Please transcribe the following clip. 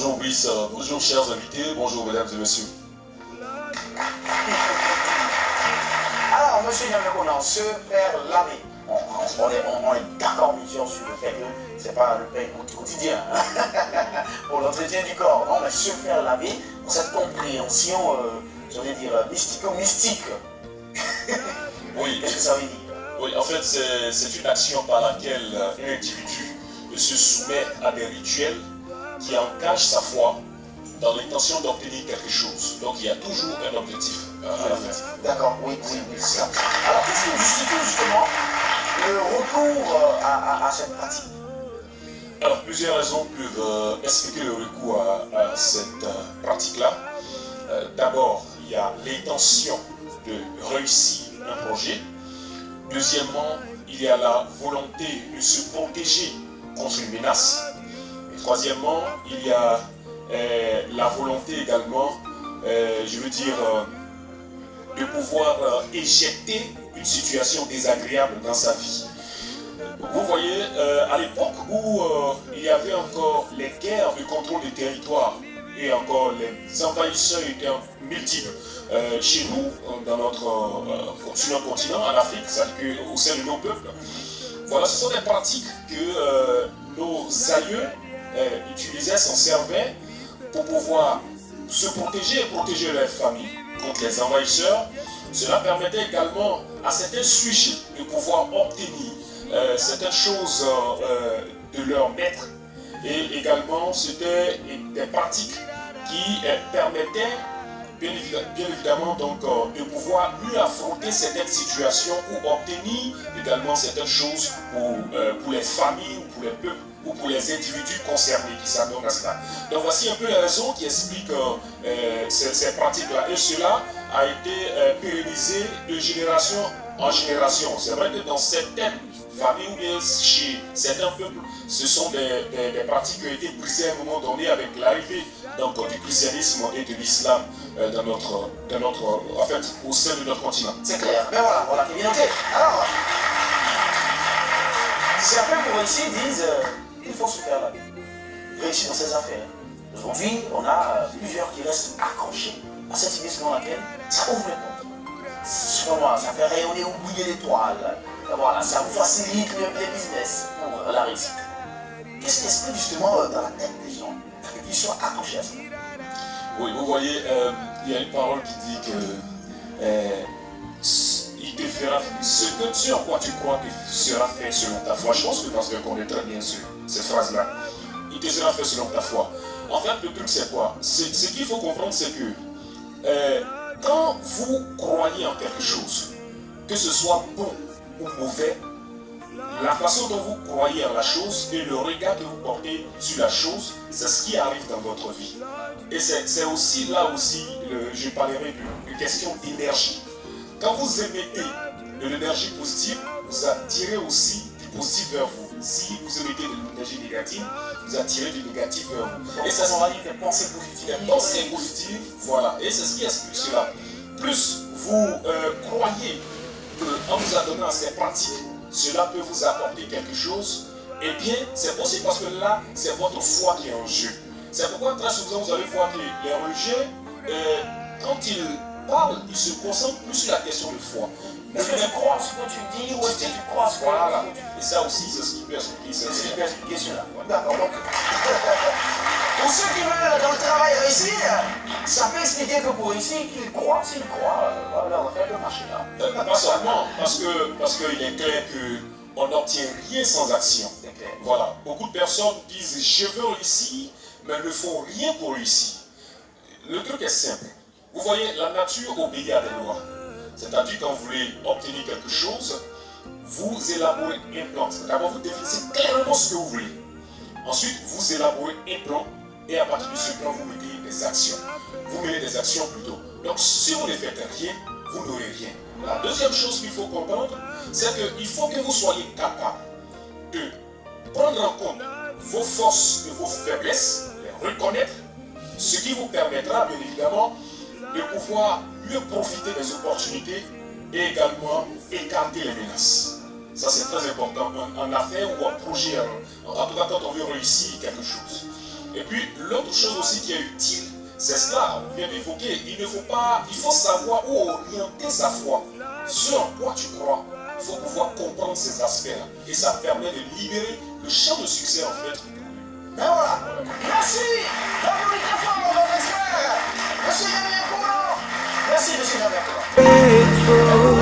Bonjour Brice, bonjour chers invités, bonjour mesdames et messieurs. Alors, monsieur Nyamekona, se faire laver. On est d'accord, bien sûr, sur le fait que ce n'est pas le pain quotidien pour l'entretien du corps. Non, mais se faire laver, pour cette compréhension, je vais dire, mystico-mystique. Oui. Qu'est-ce que ça veut dire? Oui, en fait, c'est une action par laquelle un individu se soumet à des rituels qui engagent sa foi dans l'intention d'obtenir quelque chose. Donc, il y a toujours un objectif à la fin. D'accord, oui, ça. Alors, qu'est-ce qui justifie justement le recours à cette pratique? Alors, plusieurs raisons peuvent expliquer le recours à cette pratique-là. D'abord, il y a l'intention de réussir un projet. Deuxièmement, il y a la volonté de se protéger contre une menace. Et troisièmement, il y a la volonté également, je veux dire, de pouvoir éjecter une situation désagréable dans sa vie. Vous voyez, à l'époque où il y avait encore les guerres de contrôle des territoires et encore les envahisseurs étaient multiples, chez nous, sur notre continent, en Afrique, c'est-à-dire au sein de nos peuples, voilà, ce sont des pratiques que nos aïeux utilisaient, s'en servaient pour pouvoir se protéger et protéger leur famille contre les envahisseurs. Cela permettait également à certains sujets de pouvoir obtenir certaines choses de leur maître. Et également, c'était des pratiques qui permettaient, bien évidemment, donc, de pouvoir mieux affronter certaines situations ou obtenir également certaines choses pour les familles ou pour les peuples ou pour les individus concernés qui s'adonnent à cela. Donc voici un peu les raisons qui expliquent ces pratiques-là. Et cela a été pérennisé de génération en génération. C'est vrai que dans certaines familles ou bien chez certains peuples, ce sont des pratiques qui ont été brisées à un moment donné avec l'arrivée du christianisme et de l'islam en fait, au sein de notre continent. C'est clair. Mais voilà, c'est bien noté. Alors, certains pour ici disent qu'il faut se faire laver, réussir dans ses affaires. Aujourd'hui, on a plusieurs qui restent accrochés à cette idée selon laquelle ça ouvre les portes. Selon moi, ça fait rayonner ou bouiller l'étoile. Voilà, ça vous facilite les business pour la réussite. Qu'est-ce qui explique justement dans la tête des gens qu'ils soient accrochés à ça? Oui, vous voyez, il y a une parole qui dit que il te fera ce en quoi tu crois te sera fait selon ta foi. Je pense que le pasteur connaît très bien cette phrase-là. Il te sera fait selon ta foi. En fait, le truc c'est quoi? Ce qu'il faut comprendre, c'est que quand vous croyez en quelque chose, que ce soit bon ou mauvais, la façon dont vous croyez en la chose et le regard que vous portez sur la chose, c'est ce qui arrive dans votre vie. Et c'est aussi là aussi, je parlerai de question d'énergie. Quand vous émettez de l'énergie positive, vous attirez aussi du positif vers vous. Si vous émettez de l'énergie négative, vous attirez du négatif vers vous. Et ça, on va dire des pensées positives. Des pensées positives, voilà. Et c'est ce qui explique cela. Plus vous croyez qu'en vous adonnant à ces pratiques, cela peut vous apporter quelque chose, eh bien, c'est possible parce que là, c'est votre foi qui est en jeu. C'est pourquoi très souvent, vous allez voir que les religieux, quand ils parlent, ils se concentrent plus sur la question de foi. Est-ce que tu crois ce que tu dis ou est-ce que tu crois ce que voilà. Et ça aussi, c'est ce qui peut expliquer cela. D'accord, donc, pour ceux qui veulent dans le travail réussir, ça peut expliquer que pour réussir, qu'ils croient, s'ils croient, on va faire le marché là. Pas seulement, parce qu'il est clair qu'on n'obtient rien sans action. Voilà, beaucoup de personnes disent je veux réussir, mais ne font rien pour réussir. Le truc est simple. Vous voyez, la nature obéit à des lois. C'est-à-dire quand vous voulez obtenir quelque chose, vous élaborez un plan. D'abord, vous définissez clairement ce que vous voulez. Ensuite, vous élaborez un plan et à partir de ce plan, vous mettez des actions. Vous menez des actions plutôt. Donc, si vous ne faites rien, vous n'aurez rien. La deuxième chose qu'il faut comprendre, c'est qu'il faut que vous soyez capable de prendre en compte vos forces et vos faiblesses, les reconnaître, ce qui vous permettra, bien évidemment, de pouvoir mieux profiter des opportunités et également écarter les menaces. Ça, c'est très important en affaires ou en projet, en tout cas quand on veut réussir quelque chose. Et puis, l'autre chose aussi qui est utile, c'est cela, on vient d'évoquer. Il faut savoir où orienter sa foi. Ce en quoi tu crois, il faut pouvoir comprendre ces aspects-là. Et ça permet de libérer le champ de succès, en fait. Ben voilà. Merci. L'applaudissement très fort, mon frère. Monsieur Damien Courant. Merci, monsieur Damien Courant.